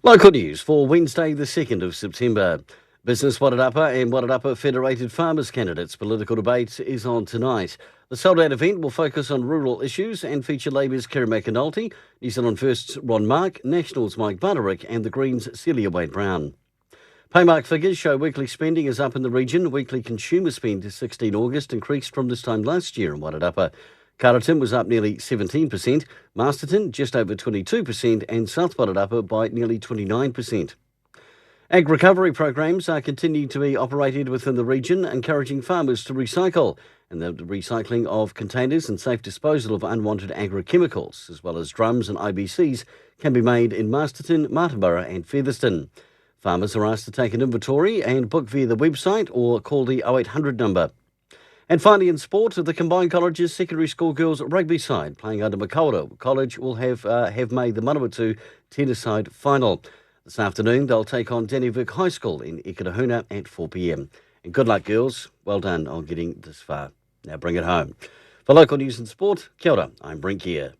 Local news for Wednesday, the 2nd of September. Business Wairarapa and Wairarapa Federated Farmers Candidates political debate is on tonight. The sold-out event will focus on rural issues and feature Labour's Kerry McAnulty, New Zealand First's Ron Mark, Nationals' Mike Butterick and the Greens' Celia Wade-Brown. Paymark figures show weekly spending is up in the region. Weekly consumer spend 16 August increased from this time last year in Wairarapa. Carterton was up nearly 17%, Masterton just over 22% and South Wairarapa by nearly 29%. Ag recovery programs are continuing to be operated within the region, encouraging farmers to recycle, and the recycling of containers and safe disposal of unwanted agrochemicals, as well as drums and IBCs, can be made in Masterton, Martinborough and Featherston. Farmers are asked to take an inventory and book via the website or call the 0800 number. And finally in sport, the Combined Colleges Secondary School girls rugby side playing under Makaurau College will have made the Manawatu tennis-side final. This afternoon they'll take on Dannevirke High School in Ikitahuna at 4pm. And good luck girls, well done on getting this far. Now bring it home. For local news and sport, kia ora, I'm Brent Gare.